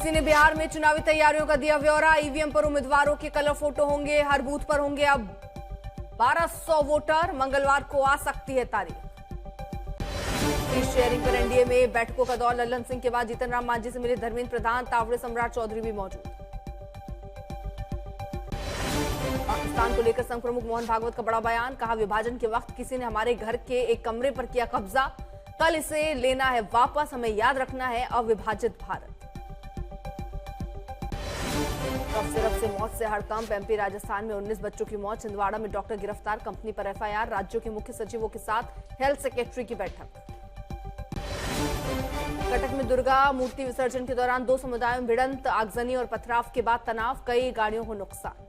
किसी ने बिहार में चुनावी तैयारियों का दिया ब्यौरा। ईवीएम पर उम्मीदवारों के कलर फोटो होंगे। हर बूथ पर होंगे अब 1200 वोटर। मंगलवार को आ सकती है तारीख। सीट शेयरिंग पर एनडीए में बैठकों का दौर। लल्लन सिंह के बाद जीतन राम मांझी से मिले धर्मेंद्र प्रधान। तावड़े सम्राट चौधरी भी मौजूद। पाकिस्तान को लेकर संघ प्रमुख मोहन भागवत का बड़ा बयान। कहा, विभाजन के वक्त किसी ने हमारे घर के एक कमरे पर किया कब्जा। कल इसे लेना है वापस। हमें याद रखना है अविभाजित भारत। रफ से मौत से हड़कंप। एमपी राजस्थान में 19 बच्चों की मौत। छिंदवाड़ा में डॉक्टर गिरफ्तार। कंपनी पर एफआईआर। राज्यों के मुख्य सचिवों के साथ हेल्थ सेक्रेटरी की बैठक। कटक में दुर्गा मूर्ति विसर्जन के दौरान 2 समुदायों में भिड़ंत। आगजनी और पथराव के बाद तनाव। कई गाड़ियों को नुकसान।